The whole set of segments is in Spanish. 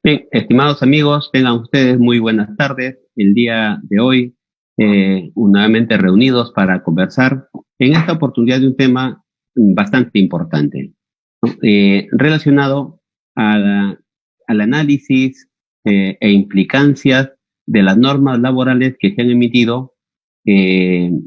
Bien, estimados amigos, tengan ustedes muy buenas tardes. El día de hoy, nuevamente reunidos para conversar en esta oportunidad de un tema bastante importante, ¿no? Relacionado al análisis e implicancias de las normas laborales que se han emitido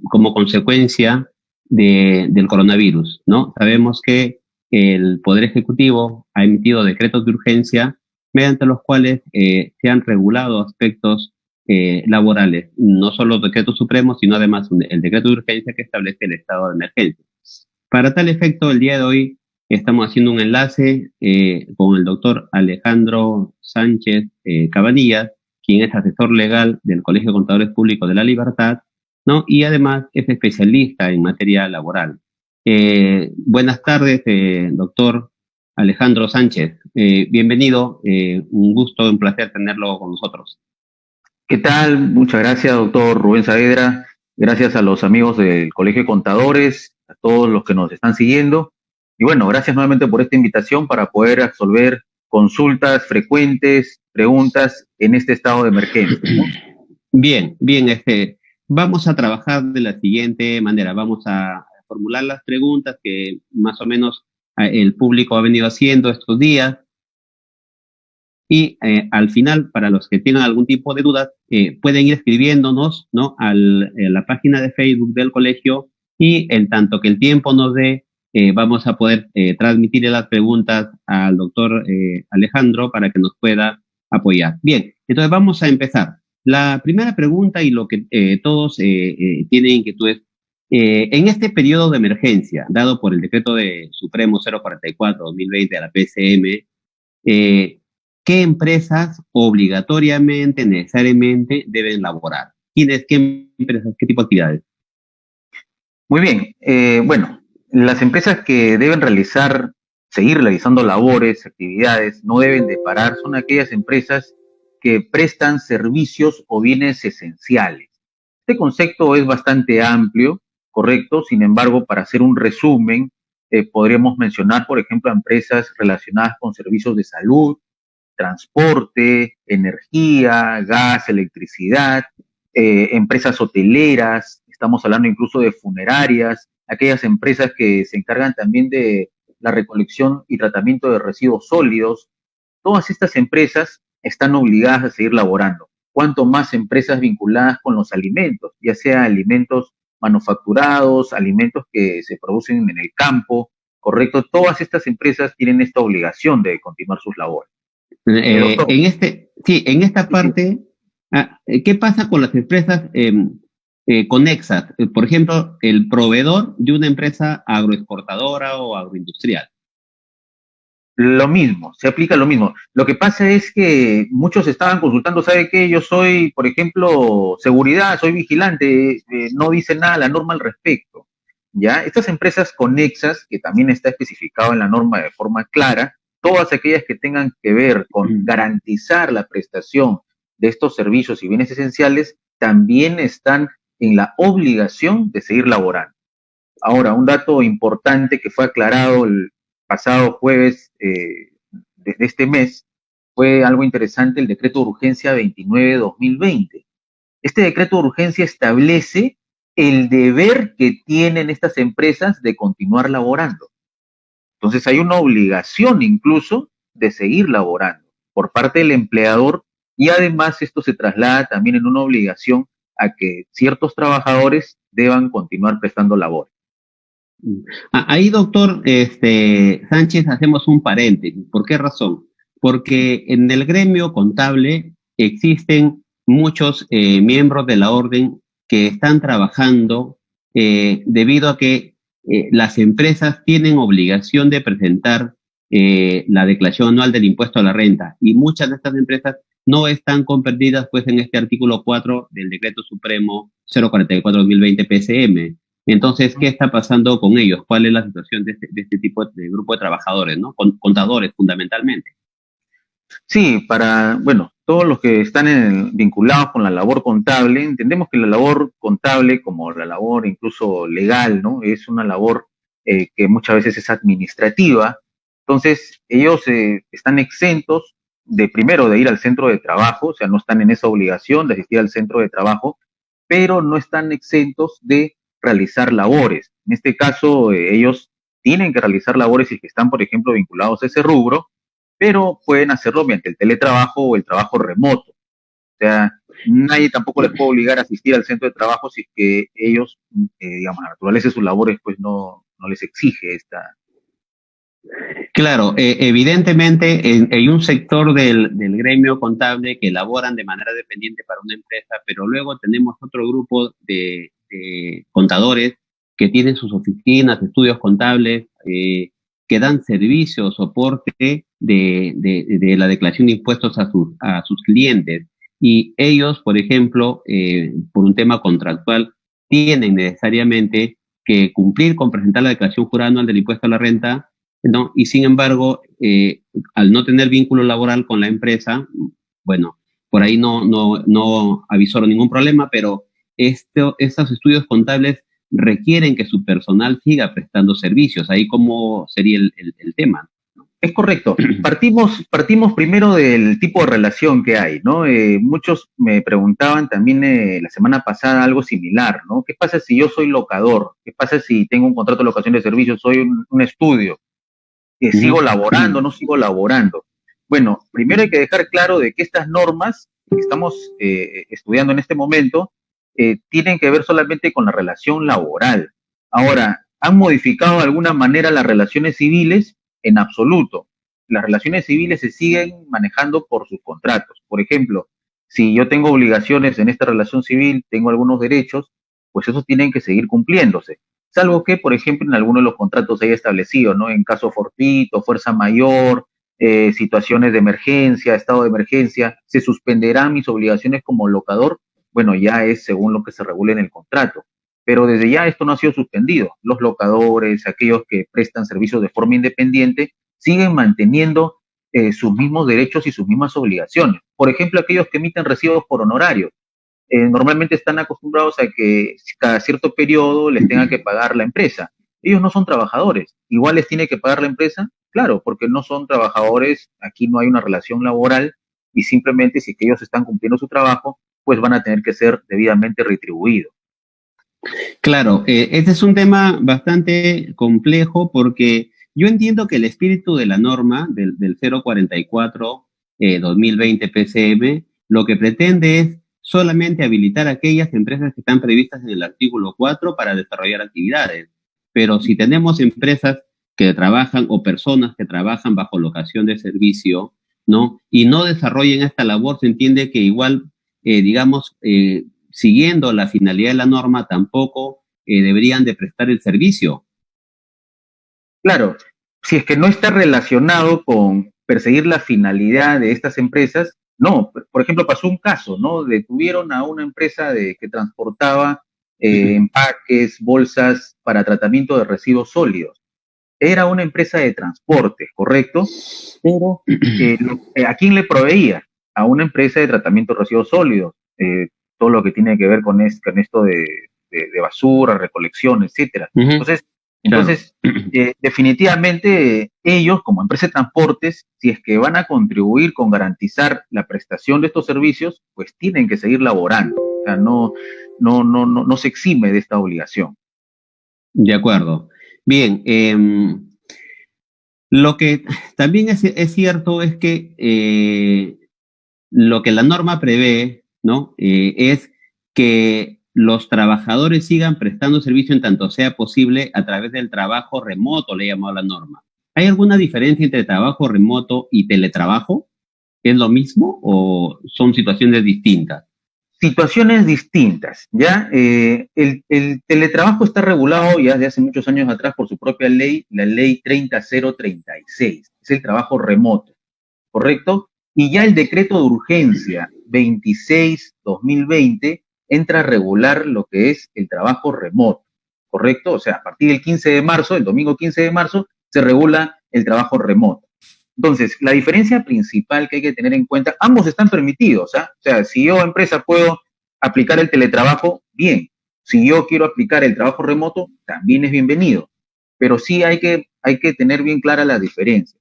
como consecuencia del coronavirus, ¿no? Sabemos que el Poder Ejecutivo ha emitido decretos de urgencia mediante los cuales se han regulado aspectos laborales, no solo los decretos supremos, sino además el decreto de urgencia que establece el estado de emergencia. Para tal efecto, el día de hoy estamos haciendo un enlace con el doctor Alejandro Sánchez Cabanillas, quien es asesor legal del Colegio de Contadores Públicos de La Libertad, ¿no? Y además es especialista en materia laboral. Buenas tardes, doctor Alejandro Sánchez. Bienvenido, un gusto, un placer tenerlo con nosotros. ¿Qué tal? Muchas gracias, doctor Rubén Saavedra. Gracias a los amigos del Colegio de Contadores, a todos los que nos están siguiendo. Y bueno, gracias nuevamente por esta invitación para poder resolver consultas frecuentes, preguntas en este estado de emergencia, ¿no? Bien, bien, vamos a trabajar de la siguiente manera. Vamos a formular las preguntas que más o menos el público ha venido haciendo estos días. Y al final, para los que tengan algún tipo de dudas, pueden ir escribiéndonos, ¿no? A la página de Facebook del colegio y en tanto que el tiempo nos dé, vamos a poder transmitirle las preguntas al doctor Alejandro para que nos pueda apoyar. Bien, entonces vamos a empezar. La primera pregunta y lo que todos tienen inquietudes, en este periodo de emergencia, dado por el decreto de Supremo 044-2020 de la PCM, ¿qué empresas obligatoriamente, necesariamente deben laborar? ¿Quiénes, qué empresas, qué tipo de actividades? Muy bien. Bueno, las empresas que deben seguir realizando labores, actividades, no deben de parar, son aquellas empresas que prestan servicios o bienes esenciales. Este concepto es bastante amplio, correcto. Sin embargo, para hacer un resumen, podríamos mencionar, por ejemplo, a empresas relacionadas con servicios de salud, transporte, energía, gas, electricidad, empresas hoteleras, estamos hablando incluso de funerarias, aquellas empresas que se encargan también de la recolección y tratamiento de residuos sólidos. Todas estas empresas están obligadas a seguir laborando. Cuanto más empresas vinculadas con los alimentos, ya sea alimentos manufacturados, alimentos que se producen en el campo, correcto, todas estas empresas tienen esta obligación de continuar sus labores. Doctor. En esta parte, ¿qué pasa con las empresas conexas? Por ejemplo, el proveedor de una empresa agroexportadora o agroindustrial. Lo mismo, se aplica lo mismo. Lo que pasa es que muchos estaban consultando, ¿sabe qué? Yo soy, por ejemplo, seguridad, soy vigilante, no dice nada la norma al respecto. ¿Ya? Estas empresas conexas, que también está especificado en la norma de forma clara, todas aquellas que tengan que ver con garantizar la prestación de estos servicios y bienes esenciales, también están en la obligación de seguir laborando. Ahora, un dato importante que fue aclarado el pasado jueves de este mes fue algo interesante, el decreto de urgencia 29-2020. Este decreto de urgencia establece el deber que tienen estas empresas de continuar laborando. Entonces hay una obligación incluso de seguir laborando por parte del empleador, y además esto se traslada también en una obligación a que ciertos trabajadores deban continuar prestando labores. Ahí, doctor Sánchez, hacemos un paréntesis. ¿Por qué razón? Porque en el gremio contable existen muchos miembros de la orden que están trabajando debido a que las empresas tienen obligación de presentar la declaración anual del impuesto a la renta, y muchas de estas empresas no están comprendidas pues en este artículo 4 del decreto supremo 044-2020 PCM. Entonces, ¿qué está pasando con ellos? ¿Cuál es la situación de este tipo de grupo de trabajadores, ¿no? Contadores, fundamentalmente. Sí, bueno, todos los que están vinculados con la labor contable, entendemos que la labor contable, como la labor incluso legal, ¿no? Es una labor que muchas veces es administrativa. Entonces, ellos están exentos primero de ir al centro de trabajo, o sea, no están en esa obligación de asistir al centro de trabajo, pero no están exentos de realizar labores. En este caso, ellos tienen que realizar labores y que están, por ejemplo, vinculados a ese rubro, pero pueden hacerlo mediante el teletrabajo o el trabajo remoto. O sea, nadie tampoco les puede obligar a asistir al centro de trabajo si es que ellos, digamos, la naturaleza de sus labores, pues no les exige esta. Claro, evidentemente hay un sector del gremio contable que elaboran de manera dependiente para una empresa, pero luego tenemos otro grupo de contadores que tienen sus oficinas, estudios contables, que dan servicio, soporte de la declaración de impuestos a sus clientes. Y ellos, por ejemplo, por un tema contractual, tienen necesariamente que cumplir con presentar la declaración jurada anual del impuesto a la renta, ¿no? Y sin embargo, al no tener vínculo laboral con la empresa, bueno, por ahí no avisaron ningún problema, pero estos estudios contables requieren que su personal siga prestando servicios. Ahí cómo sería el tema. Es correcto. Partimos primero del tipo de relación que hay, ¿no? Muchos me preguntaban también la semana pasada algo similar, ¿no? ¿Qué pasa si yo soy locador? ¿Qué pasa si tengo un contrato de locación de servicios? Soy un estudio. ¿Sigo laborando, no sigo laborando? Bueno, primero hay que dejar claro de que estas normas que estamos estudiando en este momento tienen que ver solamente con la relación laboral. Ahora, ¿han modificado de alguna manera las relaciones civiles? En absoluto. Las relaciones civiles se siguen manejando por sus contratos. Por ejemplo, si yo tengo obligaciones en esta relación civil, tengo algunos derechos, pues esos tienen que seguir cumpliéndose. Salvo que, por ejemplo, en alguno de los contratos haya establecido, ¿no? En caso fortuito, fuerza mayor, situaciones de emergencia, estado de emergencia, se suspenderán mis obligaciones como locador. Bueno, ya es según lo que se regule en el contrato. Pero desde ya esto no ha sido suspendido. Los locadores, aquellos que prestan servicios de forma independiente, siguen manteniendo sus mismos derechos y sus mismas obligaciones. Por ejemplo, aquellos que emiten recibos por honorarios. Normalmente están acostumbrados a que cada cierto periodo les tenga que pagar la empresa. Ellos no son trabajadores. Igual les tiene que pagar la empresa, claro, porque no son trabajadores, aquí no hay una relación laboral y simplemente si es que ellos están cumpliendo su trabajo, pues van a tener que ser debidamente retribuidos. Claro, este es un tema bastante complejo porque yo entiendo que el espíritu de la norma del 044 2020 PCM lo que pretende es solamente habilitar aquellas empresas que están previstas en el artículo 4 para desarrollar actividades. Pero si tenemos empresas que trabajan o personas que trabajan bajo locación de servicio, ¿no? Y no desarrollen esta labor, se entiende que igual, digamos, siguiendo la finalidad de la norma, tampoco deberían de prestar el servicio. Claro, si es que no está relacionado con perseguir la finalidad de estas empresas, no. Por ejemplo, pasó un caso, ¿no? Detuvieron a una empresa que transportaba empaques, bolsas para tratamiento de residuos sólidos. Era una empresa de transporte, ¿correcto? Pero ¿a quién le proveía? A una empresa de tratamiento de residuos sólidos. Todo lo que tiene que ver con esto de basura, recolección, etcétera. Entonces, definitivamente ellos, como empresa de transportes, si es que van a contribuir con garantizar la prestación de estos servicios, pues tienen que seguir laborando. O sea, no se exime de esta obligación. De acuerdo. Bien, lo que también es cierto es que lo que la norma prevé, ¿no? Es que los trabajadores sigan prestando servicio en tanto sea posible a través del trabajo remoto, le he llamado la norma. ¿Hay alguna diferencia entre trabajo remoto y teletrabajo? ¿Es lo mismo o son situaciones distintas? Situaciones distintas, ¿ya? El teletrabajo está regulado ya desde hace muchos años atrás por su propia ley, la ley 30036, es el trabajo remoto, ¿correcto? Y ya el decreto de urgencia 26-2020 entra a regular lo que es el trabajo remoto, ¿correcto? O sea, a partir del 15 de marzo, el domingo 15 de marzo, se regula el trabajo remoto. Entonces, la diferencia principal que hay que tener en cuenta, ambos están permitidos, ¿ah? O sea, si yo, empresa, puedo aplicar el teletrabajo, bien. Si yo quiero aplicar el trabajo remoto, también es bienvenido. Pero sí hay que tener bien clara la diferencia.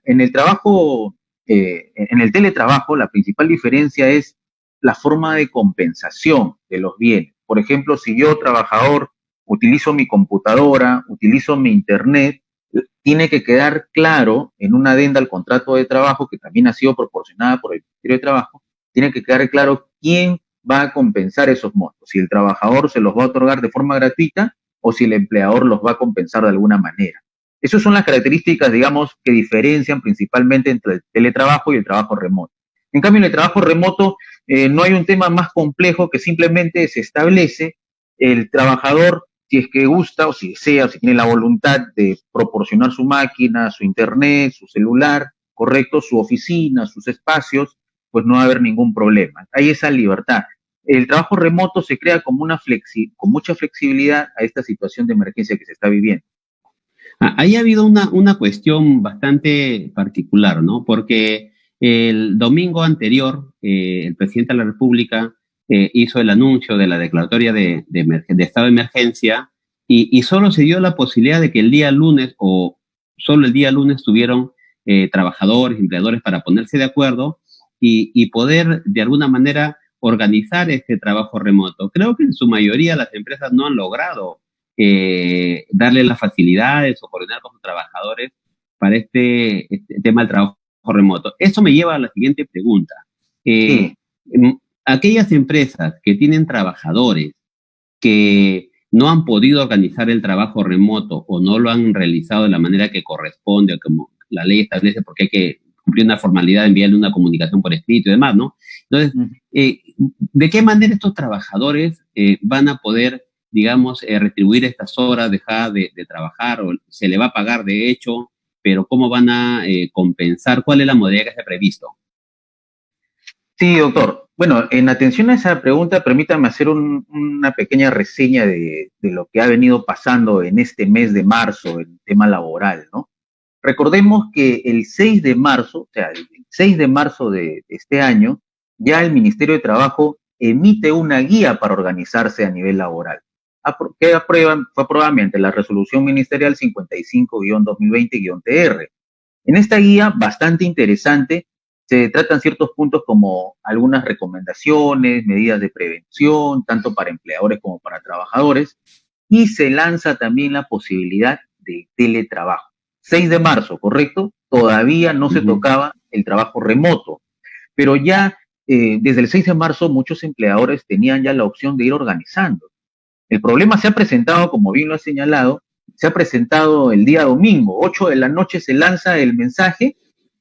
En el trabajo en el teletrabajo la principal diferencia es la forma de compensación de los bienes. Por ejemplo, si yo, trabajador, utilizo mi computadora, utilizo mi internet, tiene que quedar claro en una adenda al contrato de trabajo, que también ha sido proporcionada por el Ministerio de Trabajo, tiene que quedar claro quién va a compensar esos montos, si el trabajador se los va a otorgar de forma gratuita o si el empleador los va a compensar de alguna manera. Esas son las características, digamos, que diferencian principalmente entre el teletrabajo y el trabajo remoto. En cambio, en el trabajo remoto no hay un tema más complejo, que simplemente se establece el trabajador, si es que gusta o si desea o si tiene la voluntad de proporcionar su máquina, su internet, su celular, correcto, su oficina, sus espacios, pues no va a haber ningún problema. Hay esa libertad. El trabajo remoto se crea como con mucha flexibilidad a esta situación de emergencia que se está viviendo. Ahí ha habido una cuestión bastante particular, ¿no? Porque el domingo anterior, el presidente de la República hizo el anuncio de la declaratoria de estado de emergencia y solo se dio la posibilidad de que el día lunes o solo el día lunes tuvieron trabajadores, empleadores para ponerse de acuerdo y poder de alguna manera organizar este trabajo remoto. Creo que en su mayoría las empresas no han logrado darle las facilidades o coordinar con sus trabajadores para este tema del trabajo remoto. Eso me lleva a la siguiente pregunta. Sí. Aquellas empresas que tienen trabajadores que no han podido organizar el trabajo remoto o no lo han realizado de la manera que corresponde o como la ley establece, porque hay que cumplir una formalidad, enviarle una comunicación por escrito y demás, ¿no? Entonces, ¿de qué manera estos trabajadores van a poder, digamos, retribuir estas horas dejadas de trabajar, o se le va a pagar de hecho, pero cómo van a compensar? ¿Cuál es la modalidad que se ha previsto? Sí, doctor. Bueno, en atención a esa pregunta, permítame hacer una pequeña reseña de lo que ha venido pasando en este mes de marzo, en el tema laboral, ¿no? Recordemos que el 6 de marzo, o sea, el 6 de marzo de este año, ya el Ministerio de Trabajo emite una guía para organizarse a nivel laboral, que fue aprobada mediante la Resolución Ministerial 55-2020-TR. En esta guía, bastante interesante, se tratan ciertos puntos como algunas recomendaciones, medidas de prevención, tanto para empleadores como para trabajadores, y se lanza también la posibilidad de teletrabajo. 6 de marzo, ¿correcto? Todavía no se tocaba el trabajo remoto, pero ya desde el 6 de marzo muchos empleadores tenían ya la opción de ir organizando. El problema se ha presentado, como bien lo ha señalado, se ha presentado el día domingo, 8 de la noche se lanza el mensaje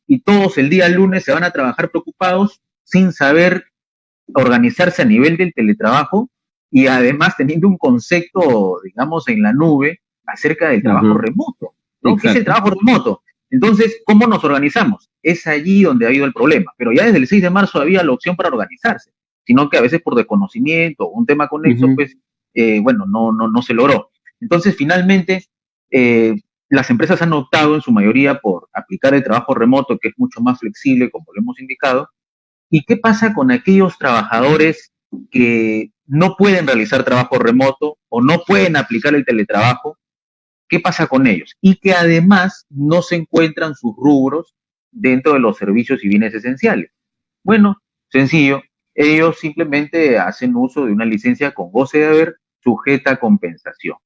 y todos el día lunes se van a trabajar preocupados sin saber organizarse a nivel del teletrabajo y además teniendo un concepto, digamos, en la nube acerca del trabajo remoto, ¿no? ¿Qué es el trabajo remoto? Entonces, ¿cómo nos organizamos? Es allí donde ha habido el problema. Pero ya desde el 6 de marzo había la opción para organizarse, sino que a veces por desconocimiento o un tema conexo, pues, bueno, no se logró. Entonces, finalmente, las empresas han optado en su mayoría por aplicar el trabajo remoto, que es mucho más flexible, como lo hemos indicado. ¿Y qué pasa con aquellos trabajadores que no pueden realizar trabajo remoto o no pueden aplicar el teletrabajo? ¿Qué pasa con ellos? Y que además no se encuentran sus rubros dentro de los servicios y bienes esenciales. Bueno, sencillo, ellos simplemente hacen uso de una licencia con goce de haber sujeta a compensación.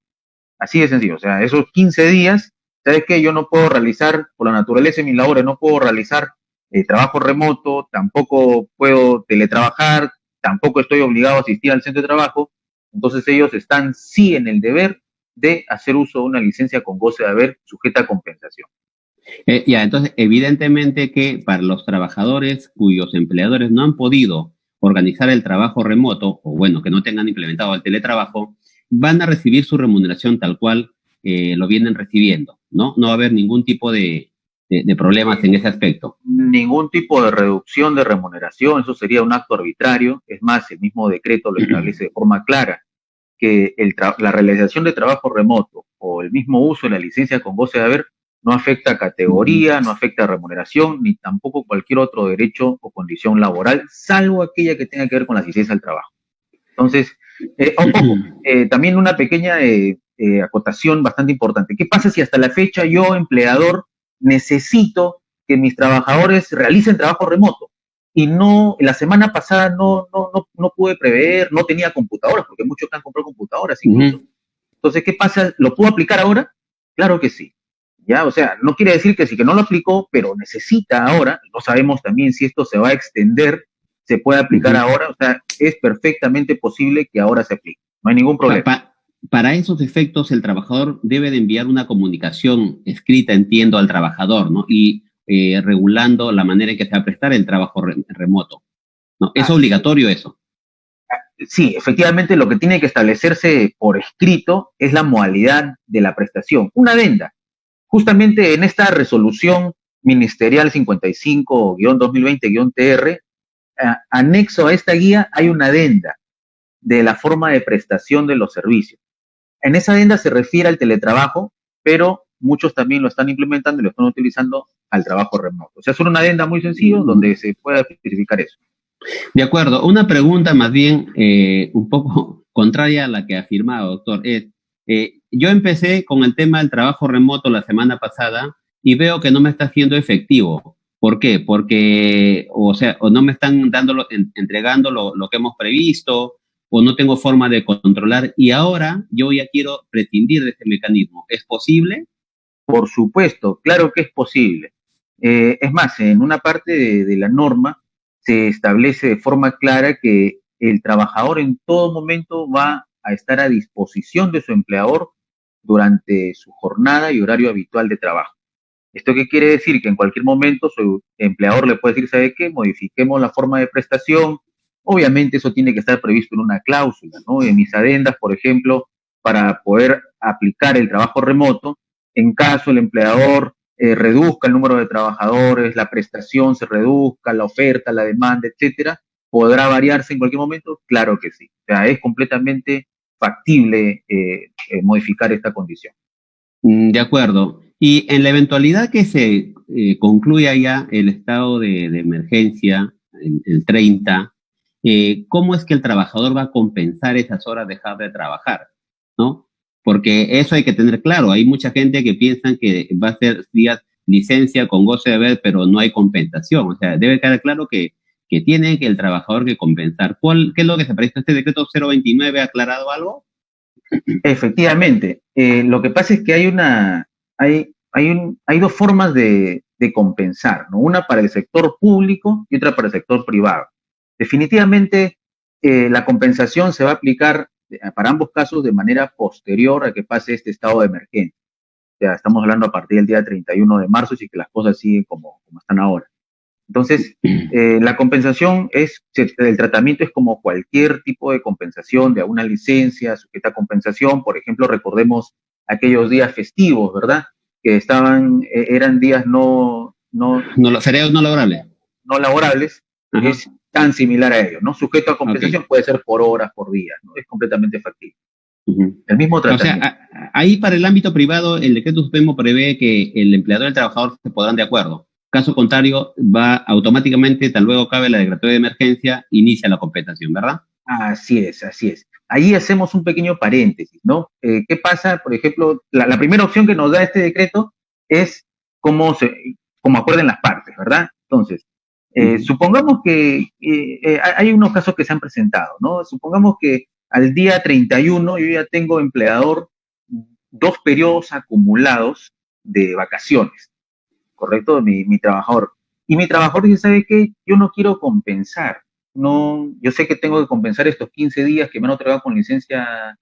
Así de sencillo, o sea, esos 15 días, ¿sabes qué? Yo no puedo realizar, por la naturaleza de mis labores, no puedo realizar trabajo remoto, tampoco puedo teletrabajar, tampoco estoy obligado a asistir al centro de trabajo, entonces ellos están sí en el deber de hacer uso de una licencia con goce de haber sujeta a compensación. Ya, entonces, evidentemente que para los trabajadores cuyos empleadores no han podido organizar el trabajo remoto, o bueno, que no tengan implementado el teletrabajo, van a recibir su remuneración tal cual lo vienen recibiendo, ¿no? No va a haber ningún tipo de problemas en ese aspecto. Ningún tipo de reducción de remuneración, eso sería un acto arbitrario. Es más, el mismo decreto lo establece de forma clara, que la realización de trabajo remoto o el mismo uso de la licencia con goce de haber no afecta a categoría, no afecta a remuneración, ni tampoco cualquier otro derecho o condición laboral, salvo aquella que tenga que ver con la asistencia al trabajo. Entonces, también una pequeña acotación bastante importante. ¿Qué pasa si hasta la fecha yo, empleador, necesito que mis trabajadores realicen trabajo remoto. Y la semana pasada no pude prever, no tenía computadoras, porque muchos que han comprado computadoras incluso. Entonces, ¿qué pasa? ¿Lo puedo aplicar ahora? Claro que sí. Ya, o sea, no quiere decir que sí que no lo aplicó, pero necesita ahora, no sabemos también si esto se va a extender, se puede aplicar ahora, o sea, es perfectamente posible que ahora se aplique, no hay ningún problema. Para esos efectos, el trabajador debe de enviar una comunicación escrita, entiendo, al trabajador, ¿no? Y regulando la manera en que se va a prestar el trabajo remoto, ¿no? ¿Es obligatorio eso? Sí, efectivamente lo que tiene que establecerse por escrito es la modalidad de la prestación, una adenda. Justamente en esta resolución ministerial 55-2020-TR, anexo a esta guía hay una adenda de la forma de prestación de los servicios. En esa adenda se refiere al teletrabajo, pero muchos también lo están implementando y lo están utilizando al trabajo remoto. O sea, es una adenda muy sencilla donde se puede especificar eso. De acuerdo. Una pregunta más bien un poco contraria a la que ha afirmado, doctor. Yo empecé con el tema del trabajo remoto la semana pasada y veo que no me está siendo efectivo. ¿Por qué? Porque, o sea, o no me están entregando lo que hemos previsto, o no tengo forma de controlar, y ahora yo ya quiero prescindir de este mecanismo. ¿Es posible? Por supuesto, claro que es posible. Es más, en una parte de la norma se establece de forma clara que el trabajador en todo momento va a estar a disposición de su empleador durante su jornada y horario habitual de trabajo. ¿Esto qué quiere decir? Que en cualquier momento su empleador le puede decir, ¿sabe qué? Modifiquemos la forma de prestación. Obviamente eso tiene que estar previsto en una cláusula, ¿no? En mis adendas, por ejemplo, para poder aplicar el trabajo remoto, en caso el empleador reduzca el número de trabajadores, la prestación se reduzca, la oferta, la demanda, etcétera, ¿podrá variarse en cualquier momento? Claro que sí. O sea, es completamente factible modificar esta condición. De acuerdo. Y en la eventualidad que se concluya ya el estado de emergencia, el 30, ¿cómo es que el trabajador va a compensar esas horas de dejar de trabajar? ¿No? Porque eso hay que tener claro. Hay mucha gente que piensa que va a ser días licencia con goce de haber, pero no hay compensación. O sea, debe quedar claro que tiene que el trabajador que compensar. ¿Qué es lo que se parece? ¿Este decreto 029 ha aclarado algo? Efectivamente, lo que pasa es que hay dos formas de compensar, ¿no? Una para el sector público y otra para el sector privado. Definitivamente, la compensación se va a aplicar para ambos casos de manera posterior a que pase este estado de emergencia. O sea, estamos hablando a partir del día 31 de marzo, y que las cosas siguen como están ahora. Entonces, la compensación el tratamiento es como cualquier tipo de compensación de alguna licencia sujeta a compensación. Por ejemplo, recordemos aquellos días festivos, ¿verdad? Que eran días Los feriados no laborables. No laborables. Ajá. Es tan similar a ello, ¿no? Sujeto a compensación puede ser por horas, por días, ¿no? Es completamente factible. El mismo tratamiento. O sea, ahí para el ámbito privado, el decreto supremo prevé que el empleador y el trabajador se pondrán de acuerdo. Caso contrario, va automáticamente, tal luego cabe la declaratoria de emergencia, inicia la compensación, ¿verdad? Así es, así es. Ahí hacemos un pequeño paréntesis, ¿no? ¿Qué pasa? Por ejemplo, la primera opción que nos da este decreto es cómo acuerden las partes, ¿verdad? Entonces, supongamos que hay unos casos que se han presentado, ¿no? Supongamos que al día 31 yo ya tengo empleador 2 periodos acumulados de vacaciones, ¿correcto? Mi trabajador. Y mi trabajador dice, ¿sabe qué? Yo no quiero compensar. No, yo sé que tengo que compensar estos 15 días que me han otorgado con licencia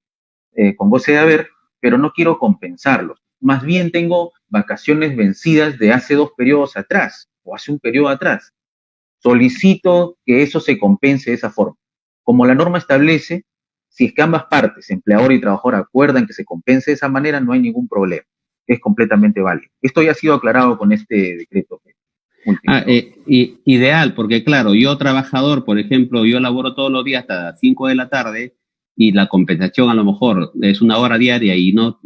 con goce de haber, pero no quiero compensarlos. Más bien tengo vacaciones vencidas de hace 2 periodos atrás o hace un periodo atrás. Solicito que eso se compense de esa forma. Como la norma establece, si es que ambas partes, empleador y trabajador, acuerdan que se compense de esa manera, no hay ningún problema. Es completamente válido. Esto ya ha sido aclarado con este decreto. Ideal, porque claro, yo trabajador, por ejemplo, yo laboro todos los días hasta las 5 de la tarde y la compensación a lo mejor es 1 hora diaria y no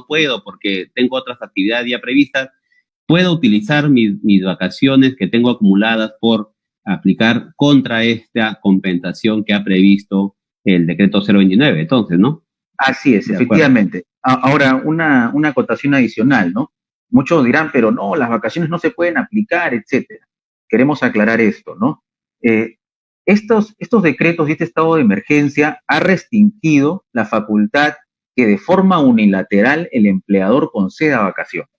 puedo porque tengo otras actividades ya previstas. Puedo utilizar mis vacaciones que tengo acumuladas por aplicar contra esta compensación que ha previsto el decreto 029, entonces, ¿no? Así es, efectivamente. Ahora, una acotación adicional, ¿no? Muchos dirán, pero no, las vacaciones no se pueden aplicar, etcétera. Queremos aclarar esto, ¿no? Eh, estos decretos y este estado de emergencia ha restringido la facultad que de forma unilateral el empleador conceda vacaciones.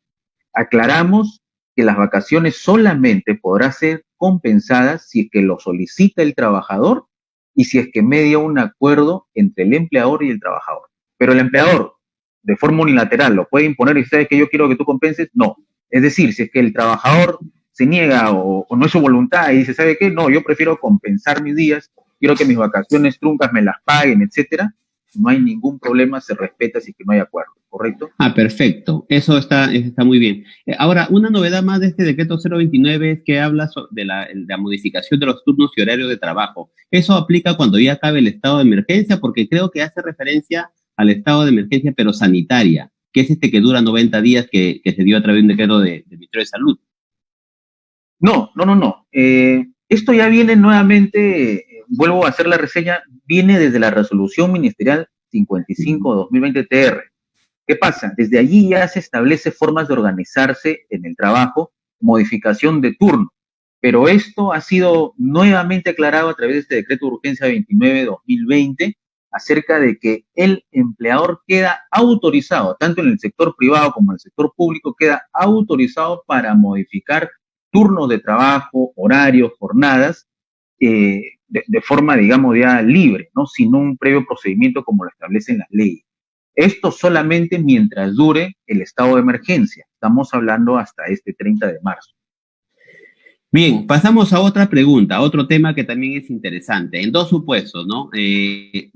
Aclaramos que las vacaciones solamente podrán ser compensadas si es que lo solicita el trabajador y si es que media un acuerdo entre el empleador y el trabajador. Pero el empleador, de forma unilateral, lo puede imponer y sabes que yo quiero que tú compenses, no. Es decir, si es que el trabajador se niega o no es su voluntad y dice, ¿sabe qué? No, yo prefiero compensar mis días, quiero que mis vacaciones truncas me las paguen, etcétera, no hay ningún problema, se respeta si es que no hay acuerdo, ¿correcto? Perfecto. Eso está muy bien. Ahora, una novedad más de este decreto 029 es que habla de la modificación de los turnos y horarios de trabajo. Eso aplica cuando ya acabe el estado de emergencia, porque creo que hace referencia al estado de emergencia, pero sanitaria, que es este que dura 90 días que se dio a través de un decreto del Ministerio de Salud. No. Esto ya viene nuevamente, vuelvo a hacer la reseña, viene desde la resolución ministerial 55-2020-TR. ¿Qué pasa? Desde allí ya se establece formas de organizarse en el trabajo, modificación de turno, pero esto ha sido nuevamente aclarado a través de este decreto de urgencia 29-2020 acerca de que el empleador queda autorizado, tanto en el sector privado como en el sector público, queda autorizado para modificar turnos de trabajo, horarios, jornadas, de forma, digamos, ya libre, ¿no? Sin un previo procedimiento como lo establecen las leyes. Esto solamente mientras dure el estado de emergencia. Estamos hablando hasta este 30 de marzo. Bien, pasamos a otra pregunta, a otro tema que también es interesante. En dos supuestos, ¿no?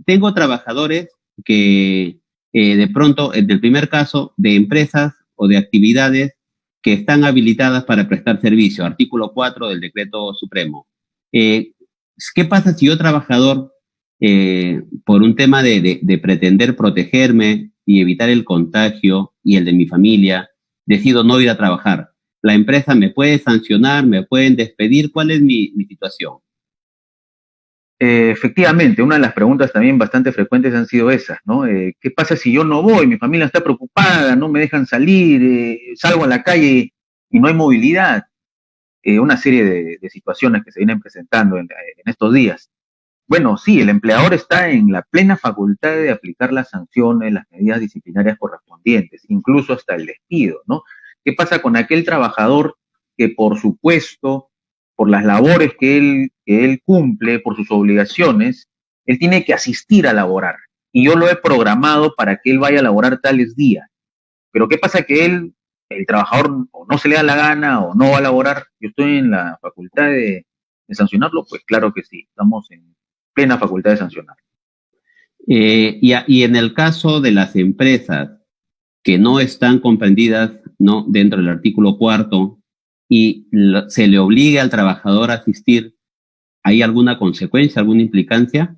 Tengo trabajadores que de pronto, en el primer caso, de empresas o de actividades que están habilitadas para prestar servicio, artículo 4 del Decreto Supremo. ¿Qué pasa si yo, trabajador, por un tema de pretender protegerme y evitar el contagio y el de mi familia, decido no ir a trabajar? ¿La empresa me puede sancionar, me pueden despedir? ¿Cuál es mi situación? Efectivamente, una de las preguntas también bastante frecuentes han sido esas, ¿no? ¿Qué pasa si yo no voy? Mi familia está preocupada, no me dejan salir, salgo a la calle y no hay movilidad. Una serie de situaciones que se vienen presentando en estos días. Bueno, sí, el empleador está en la plena facultad de aplicar las sanciones, las medidas disciplinarias correspondientes, incluso hasta el despido, ¿no? ¿Qué pasa con aquel trabajador que por supuesto, por las labores que él cumple, por sus obligaciones, él tiene que asistir a laborar? Y yo lo he programado para que él vaya a laborar tales días. Pero ¿qué pasa? Que el trabajador, o no se le da la gana o no va a laborar. Yo estoy en la facultad de sancionarlo, pues claro que sí, estamos en plena facultad de sancionar. Y en el caso de las empresas que no están comprendidas, ¿no?, dentro del artículo 4 y se le obliga al trabajador a asistir, ¿hay alguna consecuencia, alguna implicancia?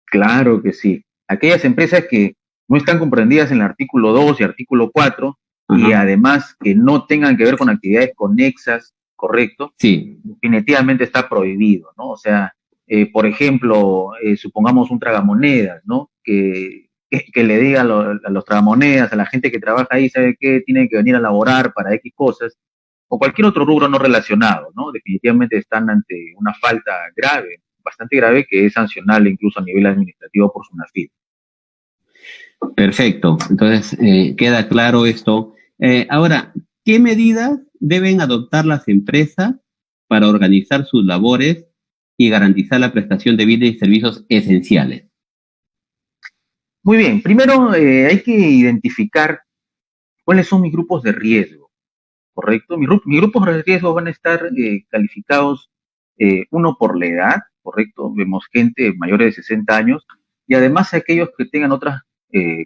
Claro que sí. Aquellas empresas que no están comprendidas en el artículo 2 y artículo 4 y Ajá. además que no tengan que ver con actividades conexas, ¿correcto? Sí. Definitivamente está prohibido, ¿no? O sea, por ejemplo, supongamos un tragamonedas, ¿no? Que le diga a los tragamonedas, a la gente que trabaja ahí, ¿sabe qué? Tiene que venir a laborar para X cosas, o cualquier otro rubro no relacionado, ¿no? Definitivamente están ante una falta grave, bastante grave, que es sancionable incluso a nivel administrativo por SUNAFID. Perfecto. Entonces, queda claro esto. Ahora, ¿qué medidas deben adoptar las empresas para organizar sus labores y garantizar la prestación de bienes y servicios esenciales? Muy bien, primero hay que identificar cuáles son mis grupos de riesgo, ¿correcto? Mis grupos de riesgo van a estar calificados, uno por la edad, ¿correcto? Vemos gente mayores de 60 años y además aquellos que tengan otras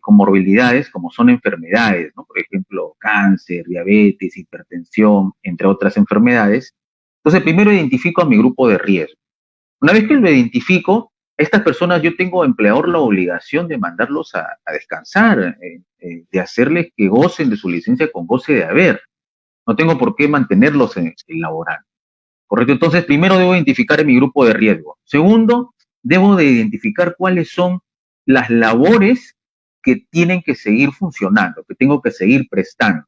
comorbilidades como son enfermedades, ¿no? Por ejemplo, cáncer, diabetes, hipertensión, entre otras enfermedades. Entonces, primero identifico a mi grupo de riesgo. Una vez que lo identifico, estas personas yo tengo empleador la obligación de mandarlos a descansar, de hacerles que gocen de su licencia con goce de haber. No tengo por qué mantenerlos en laboral. ¿Correcto? Entonces, primero debo identificar mi grupo de riesgo. Segundo, debo de identificar cuáles son las labores que tienen que seguir funcionando, que tengo que seguir prestando.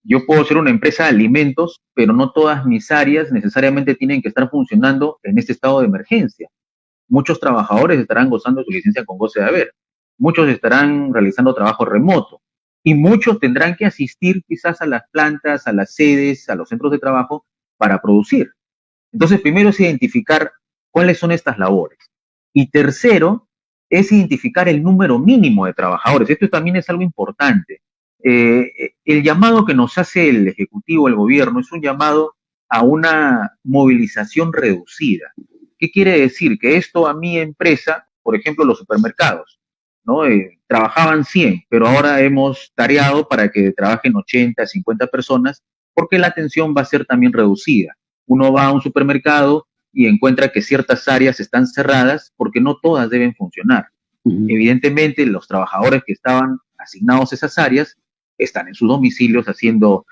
yo puedo ser una empresa de alimentos, pero no todas mis áreas necesariamente tienen que estar funcionando en este estado de emergencia. Muchos trabajadores estarán gozando de su licencia con goce de haber. Muchos estarán realizando trabajo remoto. Y muchos tendrán que asistir quizás a las plantas, a las sedes, a los centros de trabajo para producir. Entonces, primero es identificar cuáles son estas labores. Y tercero, es identificar el número mínimo de trabajadores. Esto también es algo importante. El llamado que nos hace el Ejecutivo, el gobierno, es un llamado a una movilización reducida. ¿Qué quiere decir? Que esto a mi empresa, por ejemplo, los supermercados, ¿no? Trabajaban 100, pero ahora hemos tareado para que trabajen 80, 50 personas, porque la atención va a ser también reducida. Uno va a un supermercado y encuentra que ciertas áreas están cerradas porque no todas deben funcionar. Evidentemente, los trabajadores que estaban asignados a esas áreas están en sus domicilios haciendo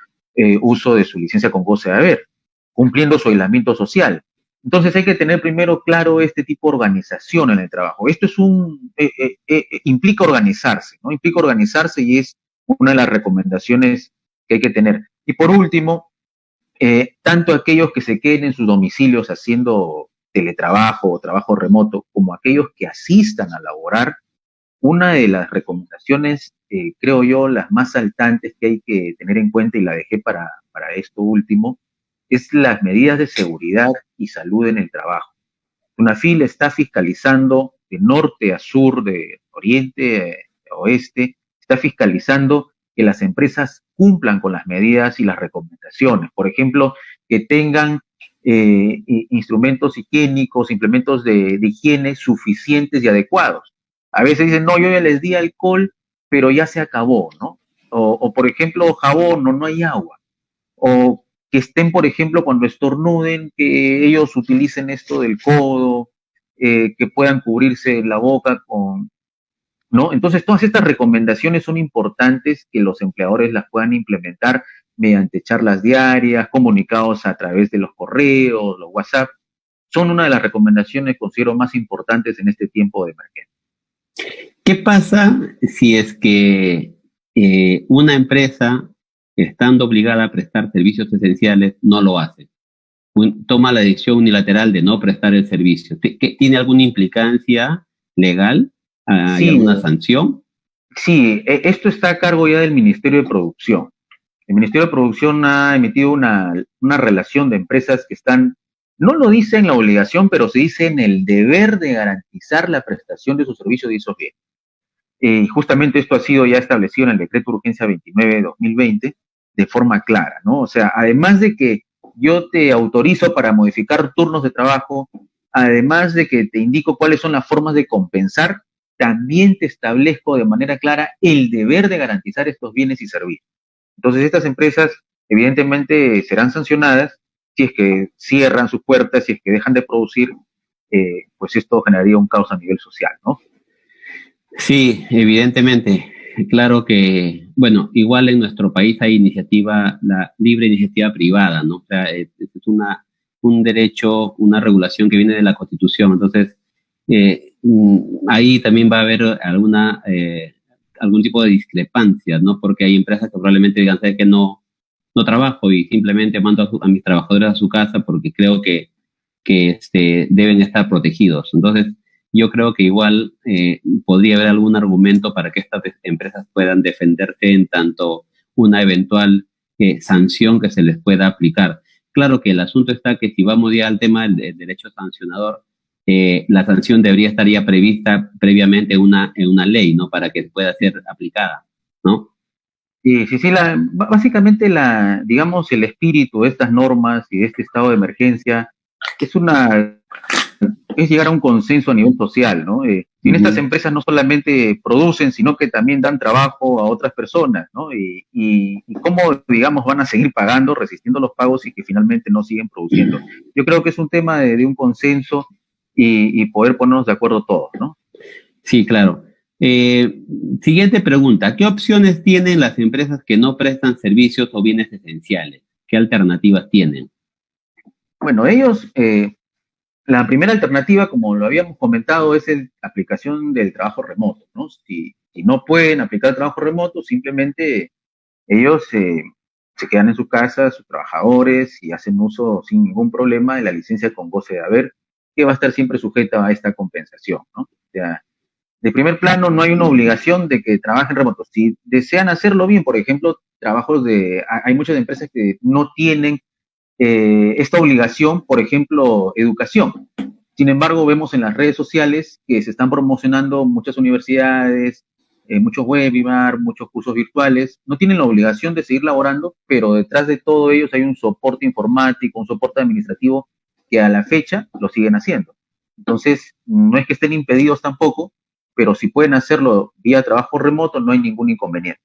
uso de su licencia con goce de haber, cumpliendo su aislamiento social. Entonces hay que tener primero claro este tipo de organización en el trabajo. Esto es implica organizarse, ¿no? Implica organizarse y es una de las recomendaciones que hay que tener. Y por último, tanto aquellos que se queden en sus domicilios haciendo teletrabajo o trabajo remoto, como aquellos que asistan a laborar, una de las recomendaciones, creo yo, las más saltantes que hay que tener en cuenta, y la dejé para esto último, es las medidas de seguridad y salud en el trabajo. UNAFIL está fiscalizando de norte a sur, de oriente a oeste, está fiscalizando que las empresas cumplan con las medidas y las recomendaciones. Por ejemplo, que tengan instrumentos higiénicos, implementos de higiene suficientes y adecuados. A veces dicen, no, yo ya les di alcohol, pero ya se acabó, ¿no? O por ejemplo, jabón, no hay agua. O que estén, por ejemplo, cuando estornuden, que ellos utilicen esto del codo, que puedan cubrirse la boca con, ¿no? Entonces, todas estas recomendaciones son importantes que los empleadores las puedan implementar mediante charlas diarias, comunicados a través de los correos, los WhatsApp. Son una de las recomendaciones que considero más importantes en este tiempo de emergencia. ¿Qué pasa si es que una empresa, estando obligada a prestar servicios esenciales, no lo hace? Toma la decisión unilateral de no prestar el servicio. ¿Tiene alguna implicancia legal? ¿Hay alguna sanción? Sí, esto está a cargo ya del Ministerio de Producción. El Ministerio de Producción ha emitido una relación de empresas que están, no lo dice en la obligación, pero se dice en el deber de garantizar la prestación de sus servicios y esos bienes. Y justamente esto ha sido ya establecido en el Decreto de Urgencia 29 de 2020 de forma clara, ¿no? O sea, además de que yo te autorizo para modificar turnos de trabajo, además de que te indico cuáles son las formas de compensar, también te establezco de manera clara el deber de garantizar estos bienes y servicios. Entonces, estas empresas evidentemente serán sancionadas si es que cierran sus puertas, si es que dejan de producir, pues esto generaría un caos a nivel social, ¿no? Sí, evidentemente. Claro que, bueno, igual en nuestro país hay iniciativa, la libre iniciativa privada, ¿no? O sea, es un derecho, una regulación que viene de la Constitución. Entonces, ahí también va a haber algún tipo de discrepancia, ¿no? Porque hay empresas que probablemente digan, ¿sabes qué? No trabajo y simplemente mando a mis trabajadores a su casa porque creo que deben estar protegidos. Entonces, yo creo que igual podría haber algún argumento para que estas empresas puedan defenderse en tanto una eventual sanción que se les pueda aplicar. Claro que el asunto está que si vamos ya al tema del derecho sancionador, la sanción debería estar ya prevista previamente en una ley, ¿no? Para que pueda ser aplicada, ¿no? Sí, básicamente digamos, el espíritu de estas normas y de este estado de emergencia es llegar a un consenso a nivel social, ¿no? En estas empresas no solamente producen, sino que también dan trabajo a otras personas, ¿no? Y cómo, digamos, van a seguir pagando, resistiendo los pagos y que finalmente no siguen produciendo. Yo creo que es un tema de un consenso y poder ponernos de acuerdo todos, ¿no? Sí, claro. Siguiente pregunta. ¿Qué opciones tienen las empresas que no prestan servicios o bienes esenciales? ¿Qué alternativas tienen? Bueno, ellos, la primera alternativa, como lo habíamos comentado, es la aplicación del trabajo remoto, ¿no? Si no pueden aplicar el trabajo remoto, simplemente ellos se quedan en su casa, sus trabajadores, y hacen uso sin ningún problema de la licencia con goce de haber, que va a estar siempre sujeta a esta compensación, ¿no? O sea, de primer plano no hay una obligación de que trabajen remotos. Si desean hacerlo bien, por ejemplo, hay muchas empresas que no tienen esta obligación, por ejemplo, educación. Sin embargo, vemos en las redes sociales que se están promocionando muchas universidades, muchos webinars, muchos cursos virtuales. No tienen la obligación de seguir laborando, pero detrás de todo ellos hay un soporte informático, un soporte administrativo que a la fecha lo siguen haciendo. Entonces, no es que estén impedidos tampoco, pero si pueden hacerlo vía trabajo remoto, no hay ningún inconveniente.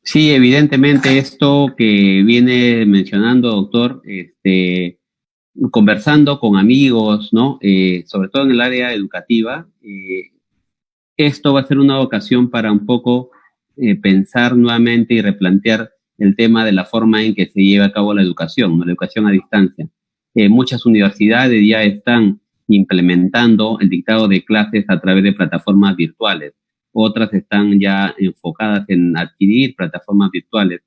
Sí, evidentemente esto que viene mencionando, doctor, conversando con amigos, ¿no? Sobre todo en el área educativa, esto va a ser una ocasión para un poco pensar nuevamente y replantear el tema de la forma en que se lleva a cabo la educación, ¿no? La educación a distancia. Muchas universidades ya están implementando el dictado de clases a través de plataformas virtuales. Otras están ya enfocadas en adquirir plataformas virtuales.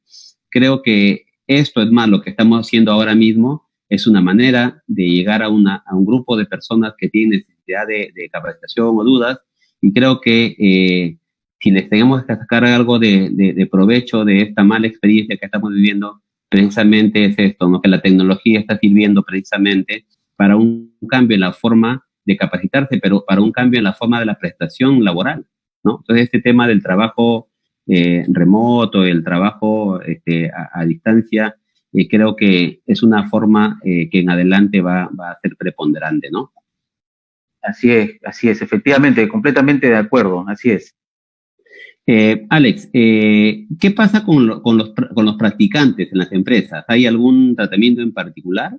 Creo que esto es más lo que estamos haciendo ahora mismo, es una manera de llegar a un grupo de personas que tienen necesidad de capacitación o dudas, y creo que si les tenemos que sacar algo de provecho de esta mala experiencia que estamos viviendo, precisamente es esto, ¿no? Que la tecnología está sirviendo precisamente para un cambio en la forma de capacitarse, pero para un cambio en la forma de la prestación laboral, ¿no? Entonces, este tema del trabajo remoto, el trabajo a distancia, creo que es una forma que en adelante va a ser preponderante, ¿no? Así es, efectivamente, completamente de acuerdo, así es. Alex, ¿qué pasa con los practicantes en las empresas? ¿Hay algún tratamiento en particular?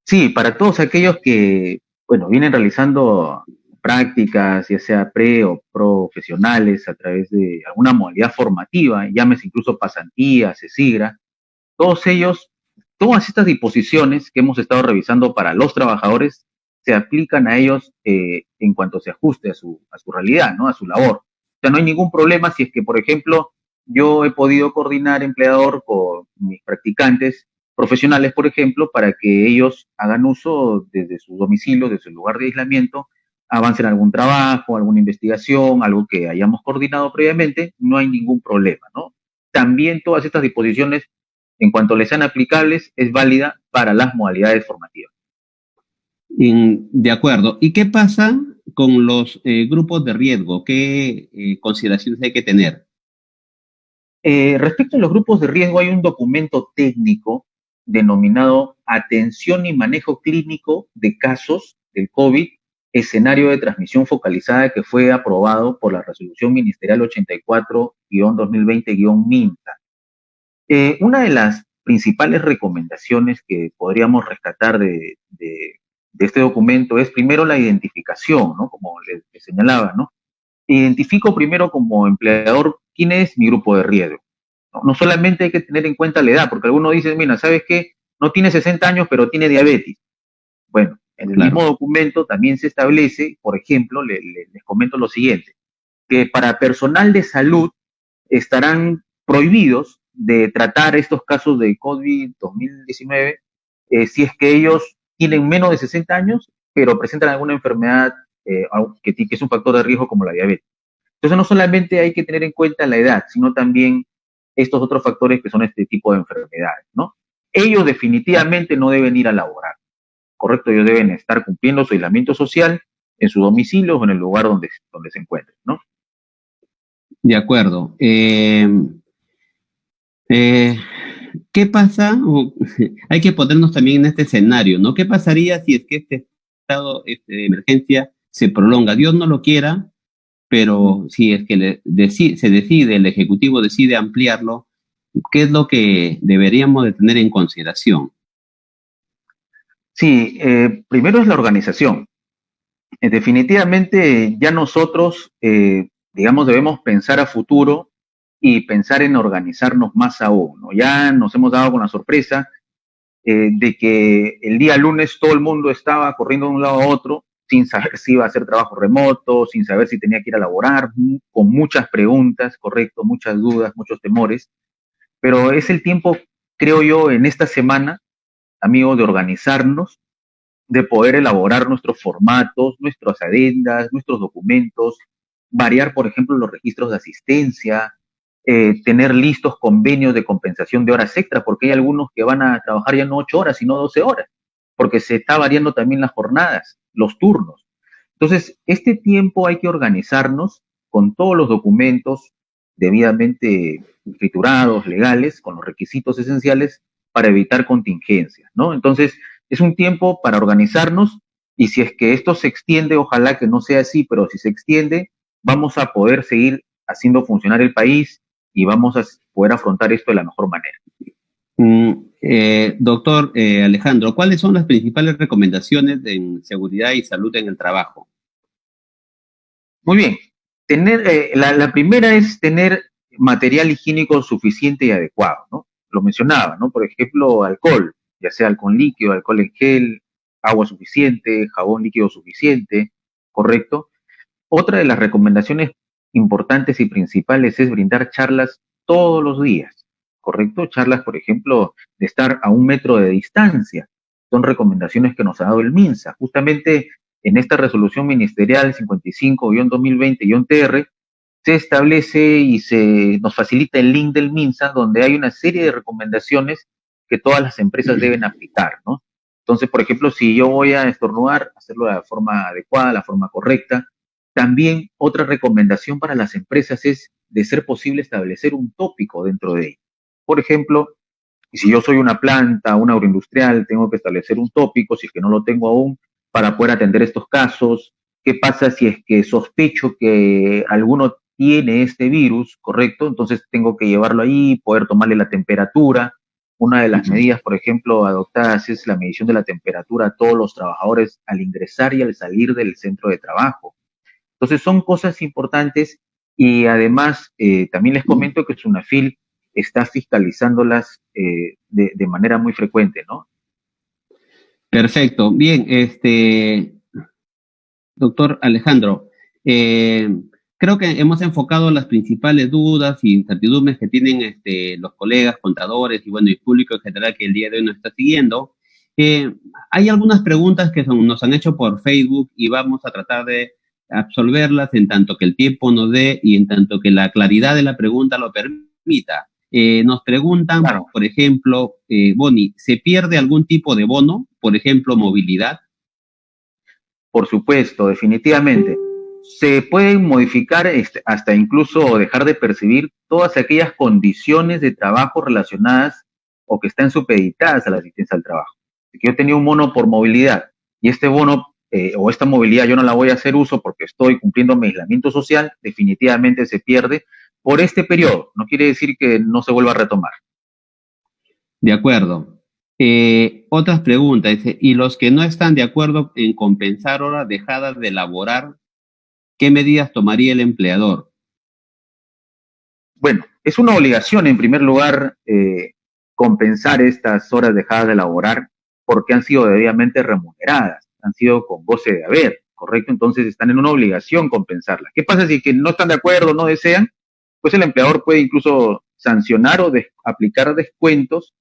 Sí, para todos aquellos que, bueno, vienen realizando prácticas, ya sea pre o profesionales, a través de alguna modalidad formativa, llámese incluso pasantía, CESIGRA, todos ellos, todas estas disposiciones que hemos estado revisando para los trabajadores se aplican a ellos en cuanto se ajuste a su realidad, ¿no? A su labor. O sea, no hay ningún problema si es que, por ejemplo, yo he podido coordinar empleador con mis practicantes profesionales, por ejemplo, para que ellos hagan uso desde su domicilio, desde su lugar de aislamiento, avancen algún trabajo, alguna investigación, algo que hayamos coordinado previamente, no hay ningún problema, ¿no? También todas estas disposiciones, en cuanto les sean aplicables, es válida para las modalidades formativas. De acuerdo. ¿Y qué pasa con los grupos de riesgo? ¿Qué consideraciones hay que tener? Respecto a los grupos de riesgo, hay un documento técnico denominado Atención y Manejo Clínico de Casos del COVID, escenario de transmisión focalizada, que fue aprobado por la Resolución Ministerial 84-2020-MINTA. Una de las principales recomendaciones que podríamos rescatar de este documento es primero la identificación, ¿no? Como les señalaba, ¿no? Identifico primero como empleador quién es mi grupo de riesgo. No, no solamente hay que tener en cuenta la edad, porque algunos dicen, mira, ¿sabes qué? No tiene 60 años, pero tiene diabetes. Bueno, en el mismo documento también se establece, por ejemplo, les comento lo siguiente, que para personal de salud estarán prohibidos de tratar estos casos de COVID-2019 si es que ellos tienen menos de 60 años, pero presentan alguna enfermedad que es un factor de riesgo como la diabetes. Entonces, no solamente hay que tener en cuenta la edad, sino también estos otros factores que son este tipo de enfermedades, ¿no? Ellos definitivamente no deben ir a laborar, ¿correcto? Ellos deben estar cumpliendo su aislamiento social en su domicilio o en el lugar donde se encuentren, ¿no? De acuerdo. ¿Qué pasa? Hay que ponernos también en este escenario, ¿no? ¿Qué pasaría si es que este estado de emergencia se prolonga? Dios no lo quiera, pero si es que se decide, el Ejecutivo decide ampliarlo, ¿qué es lo que deberíamos de tener en consideración? Sí, primero es la organización. Definitivamente ya nosotros, digamos, debemos pensar a futuro y pensar en organizarnos más aún, ¿no? Ya nos hemos dado con la sorpresa de que el día lunes todo el mundo estaba corriendo de un lado a otro sin saber si iba a hacer trabajo remoto, sin saber si tenía que ir a laborar, con muchas preguntas, correcto, muchas dudas, muchos temores. Pero es el tiempo, creo yo, en esta semana, amigos, de organizarnos, de poder elaborar nuestros formatos, nuestras adendas, nuestros documentos, variar, por ejemplo, los registros de asistencia, tener listos convenios de compensación de horas extra, porque hay algunos que van a trabajar ya no 8 horas, sino 12 horas, porque se está variando también las jornadas, los turnos. Entonces, este tiempo hay que organizarnos con todos los documentos debidamente escriturados, legales, con los requisitos esenciales para evitar contingencias, ¿no? Entonces, es un tiempo para organizarnos y si es que esto se extiende, ojalá que no sea así, pero si se extiende, vamos a poder seguir haciendo funcionar el país y vamos a poder afrontar esto de la mejor manera. Doctor Alejandro, ¿cuáles son las principales recomendaciones en seguridad y salud en el trabajo? Muy bien. La primera es tener material higiénico suficiente y adecuado, ¿no? Lo mencionaba, ¿no? Por ejemplo, alcohol, ya sea alcohol líquido, alcohol en gel, agua suficiente, jabón líquido suficiente, ¿correcto? Otra de las recomendaciones importantes y principales es brindar charlas todos los días, ¿correcto? Charlas, por ejemplo, de estar a 1 metro de distancia. Son recomendaciones que nos ha dado el MINSA. Justamente en esta resolución ministerial 55-2020-TR se establece y nos facilita el link del MINSA donde hay una serie de recomendaciones que todas las empresas deben aplicar, ¿no? Entonces, por ejemplo, si yo voy a estornudar, hacerlo de la forma adecuada, la forma correcta. También otra recomendación para las empresas es, de ser posible, establecer un tópico dentro de ella. Por ejemplo, si yo soy una planta, una agroindustrial, tengo que establecer un tópico, si es que no lo tengo aún, para poder atender estos casos. ¿Qué pasa si es que sospecho que alguno tiene este virus, correcto? Entonces tengo que llevarlo ahí, poder tomarle la temperatura. Una de las medidas, por ejemplo, adoptadas es la medición de la temperatura a todos los trabajadores al ingresar y al salir del centro de trabajo. Entonces son cosas importantes y además también les comento que SUNAFIL está fiscalizándolas de manera muy frecuente, ¿no? Perfecto. Bien, doctor Alejandro, creo que hemos enfocado las principales dudas y incertidumbres que tienen los colegas, contadores y bueno, y público en general que el día de hoy nos está siguiendo. Hay algunas preguntas que nos han hecho por Facebook y vamos a tratar de absolverlas en tanto que el tiempo nos dé y en tanto que la claridad de la pregunta lo permita. Nos preguntan, claro, por ejemplo, Boni, ¿se pierde algún tipo de bono? Por ejemplo, movilidad. Por supuesto, definitivamente. Se pueden modificar hasta incluso dejar de percibir todas aquellas condiciones de trabajo relacionadas o que están supeditadas a la asistencia al trabajo. Si yo tenía un bono por movilidad y este bono o esta movilidad yo no la voy a hacer uso porque estoy cumpliendo mi aislamiento social, definitivamente se pierde por este periodo. No quiere decir que no se vuelva a retomar. De acuerdo. Otras preguntas. ¿Y los que no están de acuerdo en compensar horas dejadas de laborar, qué medidas tomaría el empleador? Bueno, es una obligación en primer lugar compensar estas horas dejadas de laborar porque han sido debidamente remuneradas, han sido con goce de haber, ¿correcto? Entonces están en una obligación compensarlas. ¿Qué pasa si que no están de acuerdo, no desean? Pues el empleador puede incluso sancionar o aplicar descuentos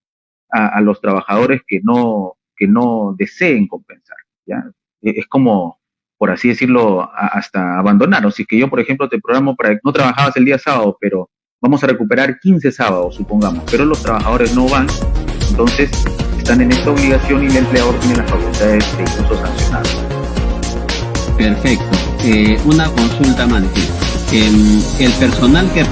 a los trabajadores que no deseen compensar, ¿ya? Es como, por así decirlo, hasta abandonar. O si que yo, por ejemplo, te programo para que no trabajabas el día sábado, pero vamos a recuperar 15 sábados, supongamos, pero los trabajadores no van, entonces están en esta obligación y el empleador tiene las facultades de incluso sancionar. Perfecto. Una consulta más. El personal que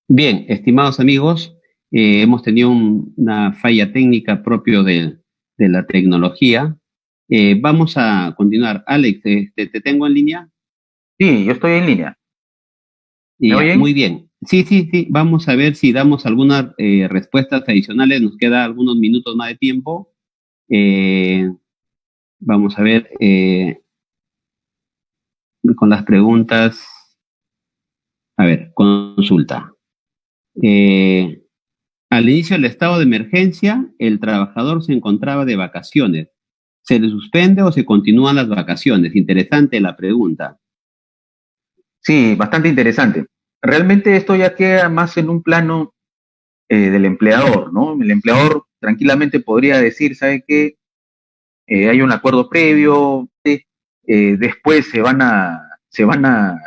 Bien, estimados amigos, hemos tenido una falla técnica propio de la tecnología. Vamos a continuar. Alex, ¿te tengo en línea? Sí, yo estoy en línea. Y ¿Me ya, muy oyen? bien. Sí, sí, sí. Vamos a ver si damos algunas respuestas adicionales. Nos queda algunos minutos más de tiempo. Eh, Vamos a ver con las preguntas. A ver, consulta. Eh, Al inicio del estado de emergencia, el trabajador se encontraba de vacaciones. ¿Se le suspende o se continúan las vacaciones? Interesante la pregunta. Sí, bastante interesante. Realmente esto ya queda más en un plano del empleador, ¿no? El empleador tranquilamente podría decir, ¿sabe qué? Hay un acuerdo previo, después se van a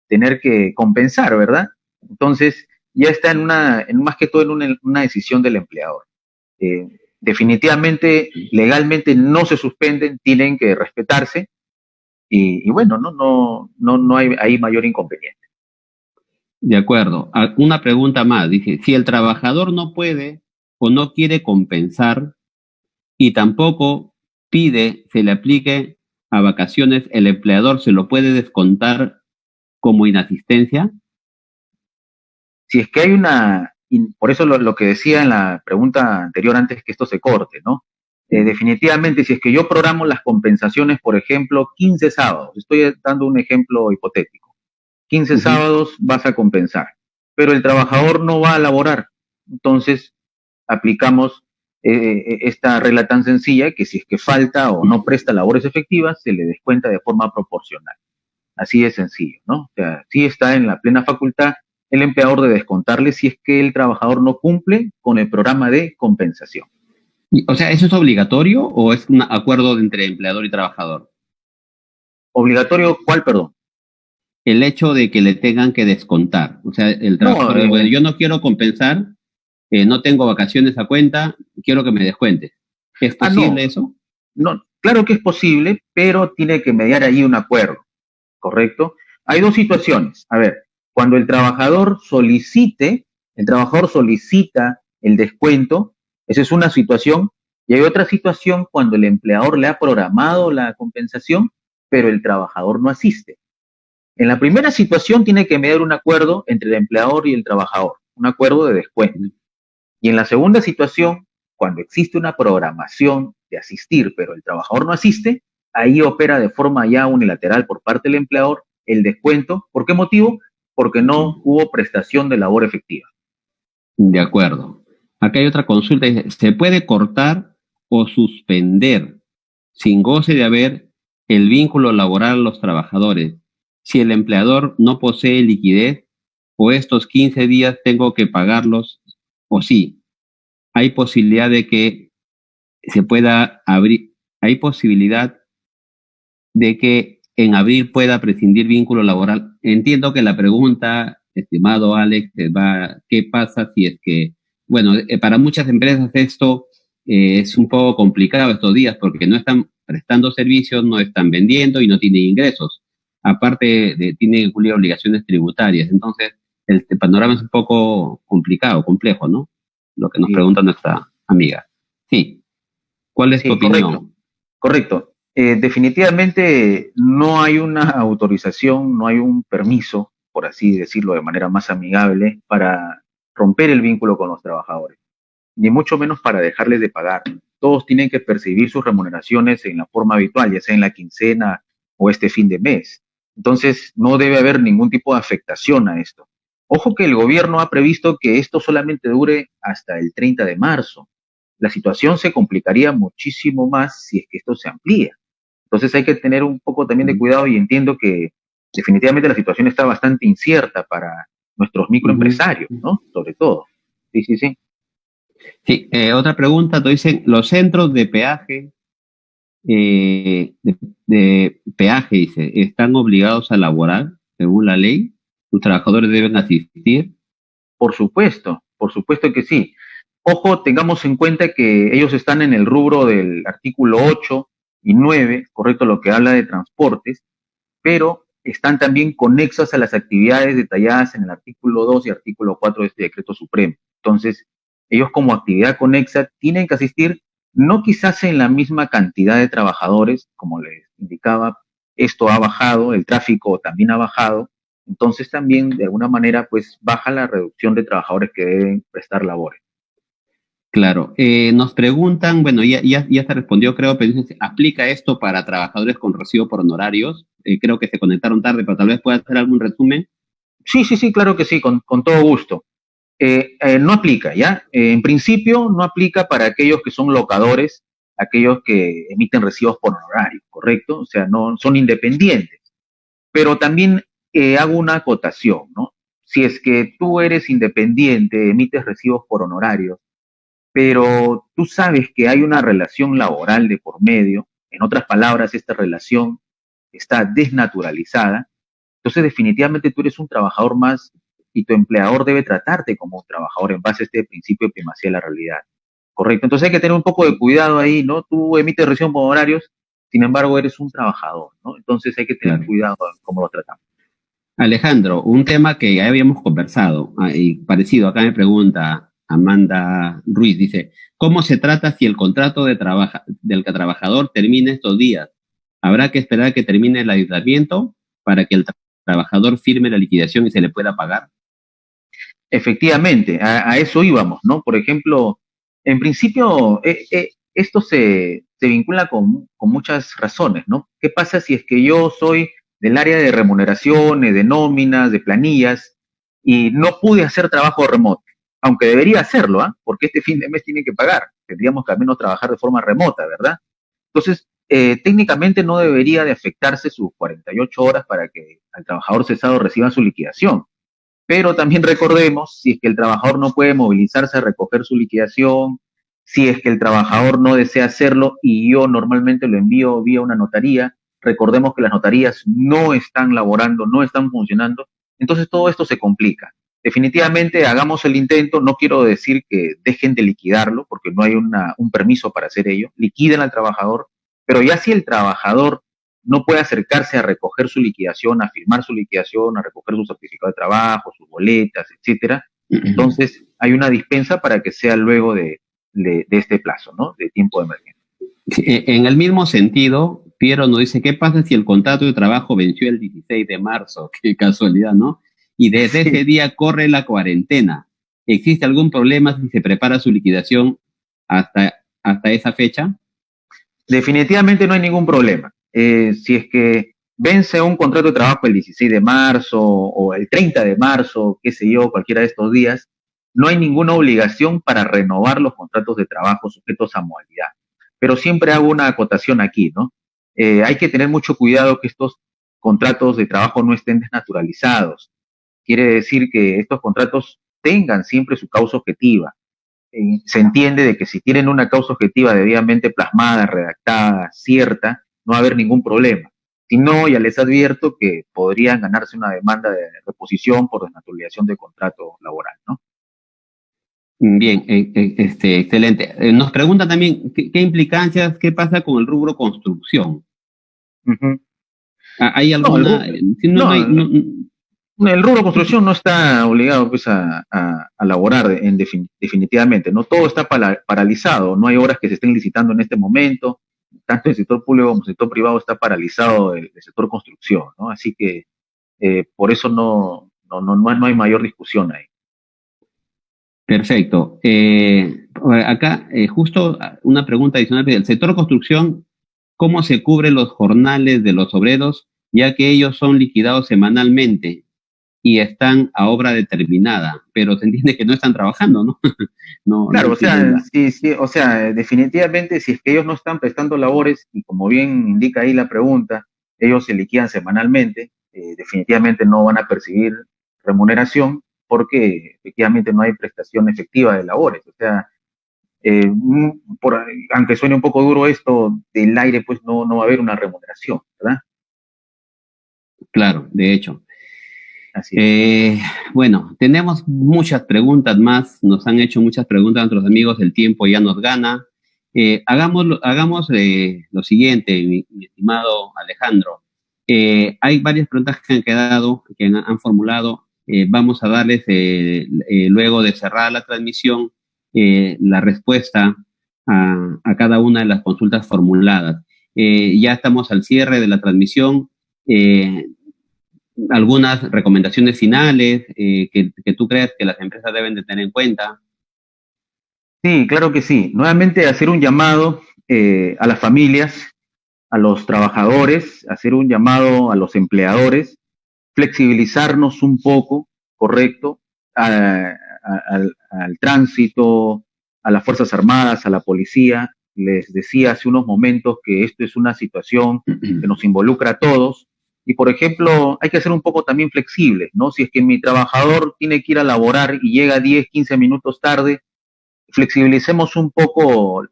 tener que compensar, ¿verdad? Entonces, ya está más que todo en una decisión del empleador. Eh, Definitivamente, legalmente no se suspenden, tienen que respetarse y bueno, no hay ahí mayor inconveniente. De acuerdo. Una pregunta más. Dice, si el trabajador no puede o no quiere compensar y tampoco pide se le aplique a vacaciones, ¿el empleador se lo puede descontar como inasistencia? Si es que por eso lo que decía en la pregunta anterior antes que esto se corte, ¿no? Definitivamente, si es que yo programo las compensaciones, por ejemplo, 15 sábados, estoy dando un ejemplo hipotético, 15 Ujú. sábados vas a compensar, pero el trabajador no va a laborar, entonces aplicamos esta regla tan sencilla que si es que falta o no presta labores efectivas, se le descuenta de forma proporcional. Así de sencillo, ¿no? O sea, sí está en la plena facultad el empleador de descontarle si es que el trabajador no cumple con el programa de compensación. O sea, ¿eso es obligatorio o es un acuerdo entre empleador y trabajador? ¿Obligatorio cuál, perdón? El hecho de que le tengan que descontar. O sea, el No, trabajador dice, bueno, yo no quiero compensar, no tengo vacaciones a cuenta, quiero que me descuentes. ¿Es posible no, eso? no, claro que es posible, pero tiene que mediar ahí un acuerdo, ¿correcto? Hay dos situaciones. A ver, cuando el trabajador solicita el descuento, esa es una situación, y hay otra situación cuando el empleador le ha programado la compensación, pero el trabajador no asiste. En la primera situación tiene que mediar un acuerdo entre el empleador y el trabajador, un acuerdo de descuento. Y en la segunda situación, cuando existe una programación de asistir, pero el trabajador no asiste, ahí opera de forma ya unilateral por parte del empleador el descuento. ¿Por qué motivo? Porque no hubo prestación de labor efectiva. De acuerdo. Acá hay otra consulta. Dice, ¿se puede cortar o suspender sin goce de haber el vínculo laboral a los trabajadores si el empleador no posee liquidez o estos 15 días tengo que pagarlos o sí? Hay posibilidad de que se pueda abrir, hay posibilidad de que en abril pueda prescindir vínculo laboral. Entiendo que la pregunta, estimado Alex, va, ¿qué pasa si es que, bueno, para muchas empresas esto es un poco complicado estos días porque no están prestando servicios, no están vendiendo y no tienen ingresos. Aparte de, tienen que cumplir obligaciones tributarias. Entonces, el panorama es un poco complicado, complejo, ¿no? Lo que nos Sí, pregunta nuestra amiga. Sí. ¿Cuál es tu sí, correcto, opinión? correcto. Definitivamente no hay una autorización, no hay un permiso, por así decirlo de manera más amigable, para romper el vínculo con los trabajadores, ni mucho menos para dejarles de pagar. Todos tienen que percibir sus remuneraciones en la forma habitual, ya sea en la quincena o este fin de mes. Entonces, no debe haber ningún tipo de afectación a esto. Ojo que el gobierno ha previsto que esto solamente dure hasta el 30 de marzo. La situación se complicaría muchísimo más si es que esto se amplía. Entonces hay que tener un poco también de cuidado y entiendo que definitivamente la situación está bastante incierta para nuestros Ujú. microempresarios, ¿no? Sobre todo. Sí, sí, sí. Sí, otra pregunta, te dicen, los centros de peaje, de peaje, dice, ¿están obligados a laborar según la ley? ¿Sus trabajadores deben asistir? Por supuesto que sí. Ojo, tengamos en cuenta que ellos están en el rubro del artículo 8 y 9, correcto, lo que habla de transportes, pero están también conexas a las actividades detalladas en el artículo 2 y artículo 4 de este decreto supremo. Entonces, ellos como actividad conexa tienen que asistir, no quizás en la misma cantidad de trabajadores, como les indicaba, esto ha bajado, el tráfico también ha bajado, entonces también de alguna manera pues baja la reducción de trabajadores que deben prestar labores. Claro, nos preguntan, bueno, ya se respondió, creo, pero dice, ¿aplica esto para trabajadores con recibo por honorarios? Creo que se conectaron tarde, pero tal vez pueda hacer algún resumen. Sí, claro que sí, con todo gusto. No aplica, ¿ya? En principio no aplica para aquellos que son locadores, aquellos que emiten recibos por honorario, ¿correcto? O sea, no son independientes. Pero también hago una acotación, ¿no? Si es que tú eres independiente, emites recibos por honorario, pero tú sabes que hay una relación laboral de por medio, en otras palabras, esta relación está desnaturalizada, entonces definitivamente tú eres un trabajador más y tu empleador debe tratarte como un trabajador en base a este principio de primacía de la realidad. Correcto. Entonces hay que tener un poco de cuidado ahí, ¿no? Tú emites recibo por horarios, sin embargo eres un trabajador, ¿no? Entonces hay que tener Claro. cuidado en cómo lo tratamos. Alejandro, un tema que ya habíamos conversado, y parecido, acá me pregunta Amanda Ruiz, dice, ¿cómo se trata si el contrato del trabajador termina estos días? ¿Habrá que esperar que termine el aislamiento para que el trabajador firme la liquidación y se le pueda pagar? Efectivamente, a eso íbamos, ¿no? Por ejemplo, en principio, esto se vincula con muchas razones, ¿no? ¿Qué pasa si es que yo soy del área de remuneraciones, de nóminas, de planillas, y no pude hacer trabajo remoto? Aunque debería hacerlo, ¿ah? Porque este fin de mes tiene que pagar. Tendríamos que al menos trabajar de forma remota, ¿verdad? Entonces, técnicamente no debería de afectarse sus 48 horas para que el trabajador cesado reciba su liquidación. Pero también recordemos, si es que el trabajador no puede movilizarse a recoger su liquidación, si es que el trabajador no desea hacerlo y yo normalmente lo envío vía una notaría, recordemos que las notarías no están laborando, no están funcionando, entonces todo esto se complica. Definitivamente hagamos el intento, no quiero decir que dejen de liquidarlo, porque no hay un permiso para hacer ello, liquiden al trabajador, pero ya si el trabajador no puede acercarse a recoger su liquidación, a firmar su liquidación, a recoger su certificado de trabajo, sus boletas, etcétera. Entonces, hay una dispensa para que sea luego de este plazo, ¿no? De tiempo de emergencia. En el mismo sentido, Piero nos dice, ¿qué pasa si el contrato de trabajo venció el 16 de marzo? Qué casualidad, ¿no? Y desde Sí. ese día corre la cuarentena. ¿Existe algún problema si se prepara su liquidación hasta esa fecha? Definitivamente no hay ningún problema. Si es que vence un contrato de trabajo el 16 de marzo o el 30 de marzo, qué sé yo, cualquiera de estos días, no hay ninguna obligación para renovar los contratos de trabajo sujetos a modalidad. Pero siempre hago una acotación aquí, ¿no? Hay que tener mucho cuidado que estos contratos de trabajo no estén desnaturalizados. Quiere decir que estos contratos tengan siempre su causa objetiva. Se entiende de que si tienen una causa objetiva debidamente plasmada, redactada, cierta, no va a haber ningún problema. Si no, ya les advierto que podrían ganarse una demanda de reposición por desnaturalización de contrato laboral, ¿no? Bien, excelente. Nos pregunta también, ¿qué implicancias, qué pasa con el rubro construcción? Ujú. ¿Hay No, alguna? Si no, no hay, no, el rubro construcción no está obligado pues, a laborar definitivamente, ¿no? Todo está paralizado, no hay obras que se estén licitando en este momento, tanto el sector público como el sector privado está paralizado el sector construcción, ¿no? Así que por eso no hay mayor discusión ahí. perfecto. Acá, justo una pregunta adicional. El sector construcción, ¿cómo se cubren los jornales de los obreros, ya que ellos son liquidados semanalmente y están a obra determinada, pero se entiende que no están trabajando, ¿no? No Claro, o tienen sea, la... sí, o sea, definitivamente si es que ellos no están prestando labores, y como bien indica ahí la pregunta, ellos se liquidan semanalmente, definitivamente no van a percibir remuneración porque efectivamente no hay prestación efectiva de labores. O sea, aunque suene un poco duro esto, del aire pues no va a haber una remuneración, ¿verdad? Claro, de hecho. Así es. Bueno, tenemos muchas preguntas más, nos han hecho muchas preguntas nuestros amigos, el tiempo ya nos gana. Hagamos lo siguiente, mi estimado Alejandro. Hay varias preguntas que han quedado, que han formulado. Vamos a darles, luego de cerrar la transmisión, la respuesta a cada una de las consultas formuladas. Ya estamos al cierre de la transmisión. Algunas recomendaciones finales que tú creas que las empresas deben de tener en cuenta. Sí, claro que sí. Nuevamente hacer un llamado a las familias, a los trabajadores, hacer un llamado a los empleadores, flexibilizarnos un poco, correcto, al tránsito, a las Fuerzas Armadas, a la policía. Les decía hace unos momentos que esto es una situación que nos involucra a todos y, por ejemplo, hay que ser un poco también flexibles, ¿no? Si es que mi trabajador tiene que ir a laborar y llega 10, 15 minutos tarde, flexibilicemos un poco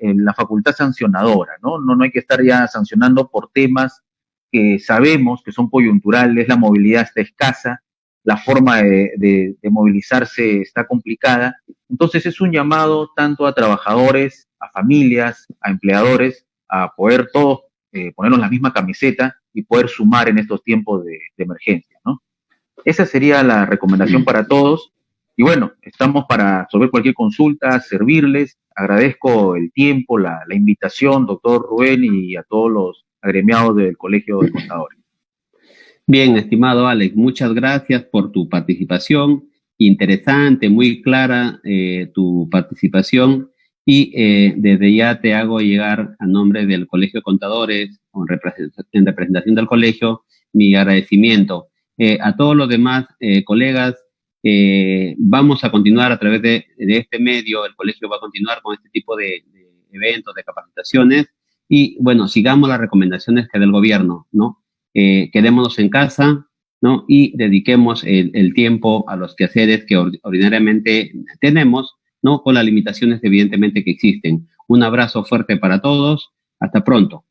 la facultad sancionadora, ¿no? ¿no? No hay que estar ya sancionando por temas que sabemos que son coyunturales, la movilidad está escasa, la forma de movilizarse está complicada. Entonces es un llamado tanto a trabajadores, a familias, a empleadores, a poder todos ponernos la misma camiseta y poder sumar en estos tiempos de emergencia, ¿no? Esa sería la recomendación para todos. Y bueno, estamos para resolver cualquier consulta, servirles. Agradezco el tiempo, la invitación, doctor Rubén, y a todos los agremiados del Colegio de Contadores. Bien, estimado Alex, muchas gracias por tu participación. Interesante, muy clara tu participación. Y desde ya te hago llegar a nombre del Colegio de Contadores, en representación del colegio, mi agradecimiento. A todos los demás colegas, vamos a continuar a través de este medio, el colegio va a continuar con este tipo de eventos, de capacitaciones, y bueno, sigamos las recomendaciones que da el gobierno, ¿no? Quedémonos en casa, ¿no? Y dediquemos el tiempo a los quehaceres que ordinariamente tenemos, ¿no? Con las limitaciones evidentemente que existen. Un abrazo fuerte para todos, hasta pronto.